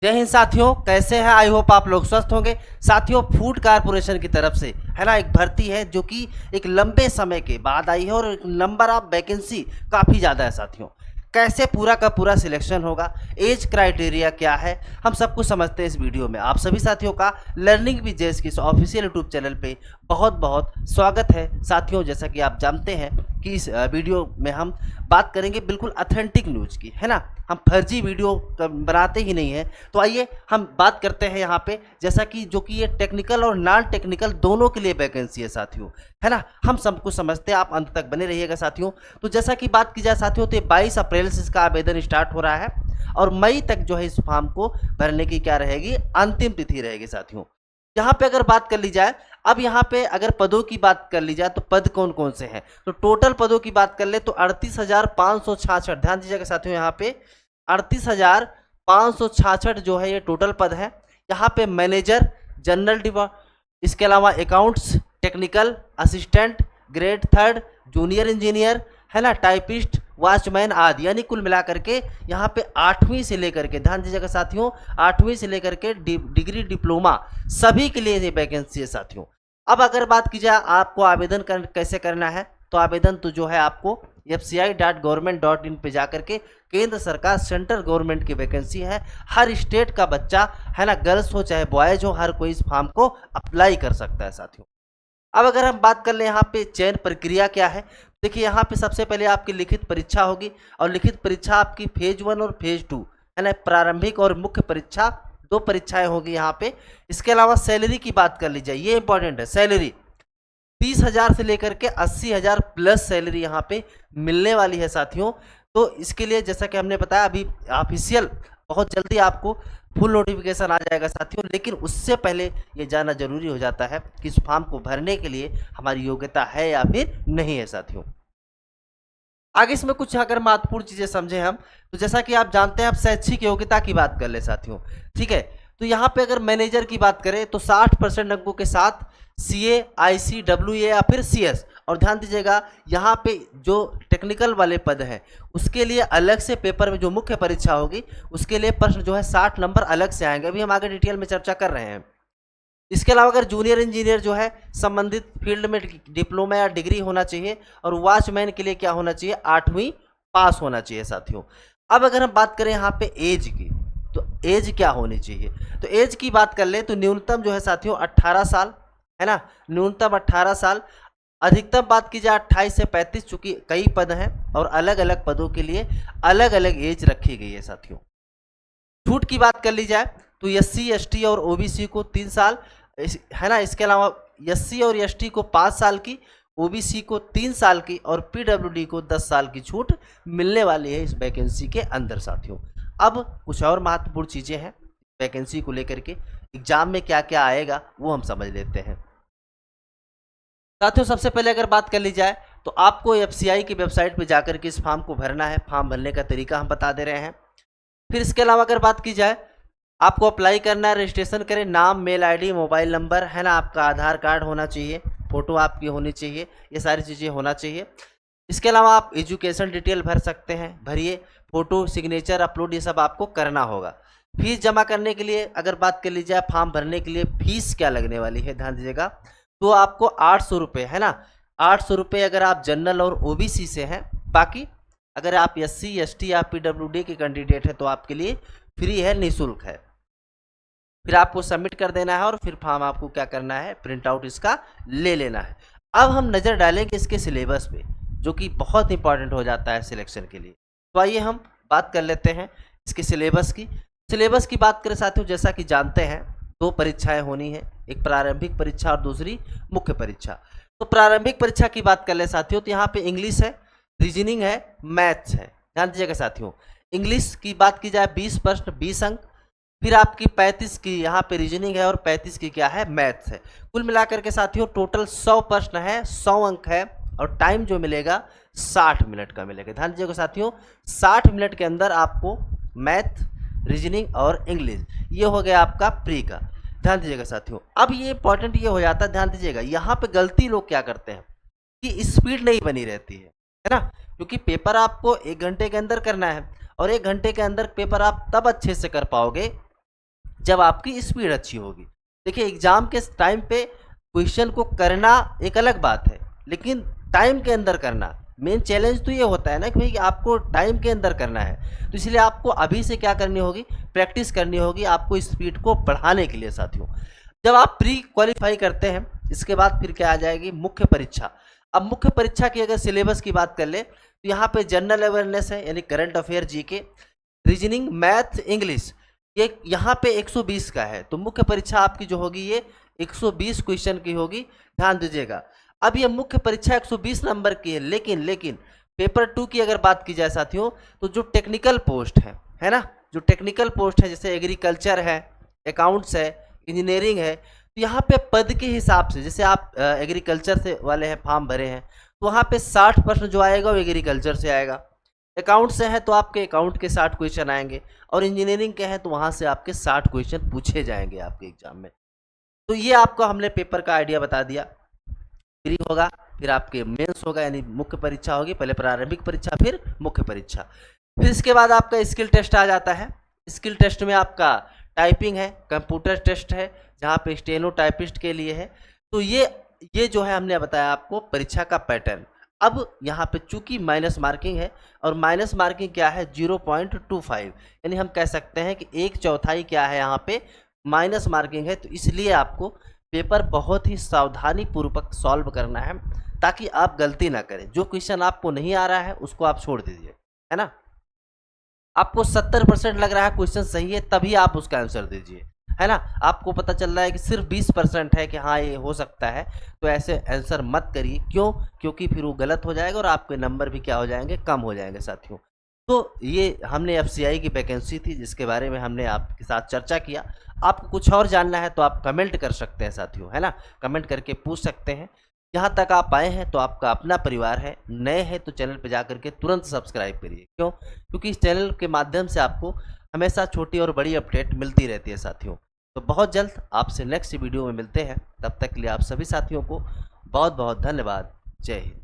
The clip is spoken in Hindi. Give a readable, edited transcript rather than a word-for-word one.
जय हिंद साथियों, कैसे हैं? आई होप आप लोग स्वस्थ होंगे। साथियों, फूड कारपोरेशन की तरफ से है ना एक भर्ती है जो कि एक लंबे समय के बाद आई है और नंबर ऑफ वैकेंसी काफ़ी ज़्यादा है। साथियों, कैसे पूरा का पूरा सिलेक्शन होगा, एज क्राइटेरिया क्या है, हम सब कुछ समझते हैं इस वीडियो में। आप सभी साथियों का लर्निंग विद जेएस की ऑफिशियल यूट्यूब चैनल पे बहुत बहुत स्वागत है। साथियों, जैसा कि आप जानते हैं कि इस वीडियो में हम बात करेंगे बिल्कुल ऑथेंटिक न्यूज़ की, है ना। हम फर्जी वीडियो बनाते ही नहीं हैं। तो आइए हम बात करते हैं यहाँ पे, जैसा कि जो कि ये टेक्निकल और नॉन टेक्निकल दोनों के लिए वैकेंसी है साथियों, है ना। हम सब कुछ समझते हैं, आप अंत तक बने रहिएगा साथियों। तो जैसा कि बात की जाए साथियों, तो 22 अप्रैल से इसका आवेदन स्टार्ट हो रहा है और मई तक जो है इस फॉर्म को भरने की क्या रहेगी, अंतिम तिथि रहेगी साथियों। यहाँ पे अगर बात कर ली जाए, अब यहाँ पे अगर पदों की बात कर ली जाए तो पद कौन कौन से हैं, तो टोटल पदों की बात कर ले तो 38,566, ध्यान दीजिएगा साथियों, यहाँ पे 38,566 जो है ये टोटल पद है। यहाँ पे मैनेजर, जनरल डिपा, इसके अलावा accounts, technical assistant, grade 3, junior engineer, है ना, टाइपिस्ट, वॉचमैन आदि, यानी कुल मिलाकर के यहाँ पे 8वीं से लेकर के, ध्यान दीजिएगा साथियों, 8वीं से लेकर के डिग्री डिप्लोमा सभी के लिए ये वैकेंसी है साथियों। अब अगर बात की जाए आपको आवेदन कैसे करना है, तो आवेदन तो जो है आपको fci.government.in पे जाकर के, केंद्र सरकार सेंट्रल गवर्नमेंट की वैकेंसी है। हर स्टेट का बच्चा, है ना, गर्ल्स हो चाहे बॉयज हो, हर कोई इस फॉर्म को अप्लाई कर सकता है साथियों। अब अगर हम बात कर लें यहाँ पे चयन प्रक्रिया क्या है, देखिए यहाँ पे सबसे पहले आपकी लिखित परीक्षा होगी और लिखित परीक्षा आपकी फेज 1 और फेज 2, है ना, प्रारंभिक और मुख्य परीक्षा, 2 परीक्षाएं होगी यहाँ पे। इसके अलावा सैलरी की बात कर ली जाए, ये इंपॉर्टेंट है, सैलरी 30,000 से लेकर के 80,000 प्लस सैलरी यहाँ पे मिलने वाली है साथियों। तो इसके लिए जैसा कि हमने बताया, अभी ऑफिशियल बहुत जल्दी आपको फुल नोटिफिकेशन आ जाएगा साथियों, लेकिन उससे पहले ये जानना जरूरी हो जाता है कि इस फॉर्म को भरने के लिए हमारी योग्यता है या फिर नहीं है साथियों। आगे इसमें कुछ अगर महत्वपूर्ण चीजें समझे हम, तो जैसा कि आप जानते हैं, आप शैक्षिक योग्यता की बात कर ले साथियों, ठीक है। तो यहाँ पे अगर मैनेजर की बात करें तो 60% अंकों के साथ CA, IC, WA या फिर CS, और ध्यान दीजिएगा यहाँ पे जो टेक्निकल वाले पद हैं उसके लिए अलग से पेपर में जो मुख्य परीक्षा होगी उसके लिए प्रश्न जो है 60 नंबर अलग से आएंगे, अभी हम आगे डिटेल में चर्चा कर रहे हैं। इसके अलावा अगर जूनियर इंजीनियर जो है संबंधित फील्ड में डिप्लोमा या डिग्री होना चाहिए, और वॉचमैन के लिए क्या होना चाहिए, 8वीं पास होना चाहिए साथियों। अब अगर हम बात करें यहाँ पे एज की, तो एज क्या होनी चाहिए, तो एज की बात कर ले तो न्यूनतम जो है साथियों 18 साल, है ना, न्यूनतम 18 साल। अधिकतम बात की जाए 28 से 35, चूंकि कई पद हैं और अलग अलग पदों के लिए अलग अलग एज रखी गई है साथियों। छूट की बात कर ली जाए तो SC, ST और OBC को 3 साल, है ना, इसके अलावा SC और ST को 5 साल की, OBC को 3 साल की और PWD को 10 साल की छूट मिलने वाली है इस वैकेंसी के अंदर साथियों। अब कुछ और महत्वपूर्ण चीज़ें हैं वैकेंसी को लेकर के, एग्जाम में क्या क्या आएगा वो हम समझ लेते हैं साथियों। सबसे पहले अगर बात कर ली जाए तो आपको FCI की वेबसाइट पर जाकर के इस फॉर्म को भरना है। फॉर्म भरने का तरीका हम बता दे रहे हैं। फिर इसके अलावा अगर बात की जाए, आपको अप्लाई करना है, रजिस्ट्रेशन करें, नाम, मेल ID, मोबाइल नंबर, है ना, आपका आधार कार्ड होना चाहिए, फ़ोटो आपकी होनी चाहिए, ये सारी चीज़ें होना चाहिए। इसके अलावा आप एजुकेशन डिटेल भर सकते हैं, भरिए, फ़ोटो, सिग्नेचर, अपलोड, ये सब आपको करना होगा। फीस जमा करने के लिए अगर बात कर ली जाए, फॉर्म भरने के लिए फीस क्या लगने वाली है, ध्यान दीजिएगा, तो आपको 800 रुपये, है ना, 800 रुपये अगर आप जनरल और OBC से हैं। बाकी अगर आप SC, ST या PWD के कैंडिडेट हैं तो आपके लिए फ्री है, निःशुल्क है। फिर आपको सबमिट कर देना है और फिर फॉर्म आपको क्या करना है, प्रिंट आउट इसका ले लेना है। अब हम नज़र डालेंगे इसके सिलेबस पे, जो कि बहुत इंपॉर्टेंट हो जाता है सिलेक्शन के लिए। तो आइए हम बात कर लेते हैं इसके सिलेबस की। सिलेबस की बात करें साथियों, जैसा कि जानते हैं 2 परीक्षाएं होनी है, एक प्रारंभिक परीक्षा और दूसरी मुख्य परीक्षा। तो प्रारंभिक परीक्षा की बात कर ले साथियों, तो यहाँ पे इंग्लिश है, रीजनिंग है, मैथ्स है। ध्यान दीजिएगा साथियों, इंग्लिश की बात की जाए 20 प्रश्न 20 अंक, फिर आपकी 35 की यहाँ पे रीजनिंग है और 35 की क्या है, मैथ्स है। कुल मिलाकर के साथियों टोटल 100 प्रश्न है, 100 अंक है, और टाइम जो मिलेगा 60 मिनट का मिलेगा। ध्यान दीजिएगा साथियों, 60 मिनट के अंदर आपको मैथ, रीजनिंग और इंग्लिश, ये हो गया आपका प्री का। ध्यान दीजिएगा साथियों, अब ये इंपॉर्टेंट ये हो जाता है, ध्यान दीजिएगा, यहाँ पे गलती लोग क्या करते हैं कि स्पीड नहीं बनी रहती है ना, क्योंकि पेपर आपको 1 घंटे के अंदर करना है और 1 घंटे के अंदर पेपर आप तब अच्छे से कर पाओगे जब आपकी स्पीड अच्छी होगी। देखिए एग्जाम के टाइम पे क्वेश्चन को करना एक अलग बात है, लेकिन टाइम के अंदर करना मेन चैलेंज तो ये होता है ना कि भाई आपको टाइम के अंदर करना है। तो इसलिए आपको अभी से क्या करनी होगी, प्रैक्टिस करनी होगी आपको स्पीड को बढ़ाने के लिए साथियों। जब आप प्री क्वालिफाई करते हैं, इसके बाद फिर क्या आ जाएगी, मुख्य परीक्षा। अब मुख्य परीक्षा की अगर सिलेबस की बात कर ले तो यहाँ पे जनरल अवेयरनेस है, यानी current affair, GK, reasoning, math, English, ये यहाँ पे 120 का है। तो मुख्य परीक्षा आपकी जो होगी ये 120 क्वेश्चन की होगी, ध्यान दीजिएगा। अब ये मुख्य परीक्षा 120 नंबर की है, लेकिन पेपर 2 की अगर बात की जाए साथियों, तो जो टेक्निकल पोस्ट है ना, जो टेक्निकल पोस्ट है जैसे एग्रीकल्चर है, अकाउंट्स है, इंजीनियरिंग है, तो यहाँ पे पद के हिसाब से, जैसे आप एग्रीकल्चर से वाले हैं, फॉर्म भरे हैं, तो वहाँ पे 60 प्रश्न जो आएगा वो एग्रीकल्चर से आएगा। अकाउंट से है तो आपके अकाउंट के 60 क्वेश्चन आएंगे, और इंजीनियरिंग के हैं तो वहाँ से आपके 60 क्वेश्चन पूछे जाएंगे आपके एग्जाम में। तो ये आपको हमने पेपर का आइडिया बता दिया। प्री होगा, फिर आपके मेंस होगा, यानी मुख्य परीक्षा होगी, पहले प्रारंभिक परीक्षा फिर मुख्य परीक्षा। फिर इसके बाद आपका स्किल टेस्ट आ जाता है। स्किल टेस्ट में आपका टाइपिंग है, कंप्यूटर टेस्ट है, जहाँ पे स्टेनो टाइपिस्ट के लिए है। तो ये जो है हमने बताया आपको परीक्षा का पैटर्न। अब यहाँ पे चूंकि माइनस मार्किंग है, और माइनस मार्किंग क्या है, 0.25, यानी हम कह सकते हैं कि 1/4 क्या है यहाँ पे माइनस मार्किंग है। तो इसलिए आपको पेपर बहुत ही सावधानी पूर्वक सॉल्व करना है, ताकि आप गलती ना करें। जो क्वेश्चन आपको नहीं आ रहा है उसको आप छोड़ दीजिए, है ना। आपको 70% लग रहा है क्वेश्चन सही है, तभी आप उसका आंसर दीजिए, है ना। आपको पता चल रहा है कि सिर्फ 20% है कि हाँ ये हो सकता है, तो ऐसे आंसर मत करिए। क्यों? क्योंकि फिर वो गलत हो जाएगा और आपके नंबर भी क्या हो जाएंगे, कम हो जाएंगे साथियों। तो ये हमने FCI की वैकेंसी थी जिसके बारे में हमने आपके साथ चर्चा किया। आपको कुछ और जानना है तो आप कमेंट कर सकते हैं साथियों, है ना, कमेंट करके पूछ सकते हैं। यहाँ तक आप आए हैं तो आपका अपना परिवार है, नए हैं तो चैनल पर जाकर के तुरंत सब्सक्राइब करिए। क्यों? क्योंकि इस चैनल के माध्यम से आपको हमेशा छोटी और बड़ी अपडेट मिलती रहती है साथियों। तो बहुत जल्द आपसे नेक्स्ट वीडियो में मिलते हैं, तब तक के लिए आप सभी साथियों को बहुत बहुत धन्यवाद। जय हिंद।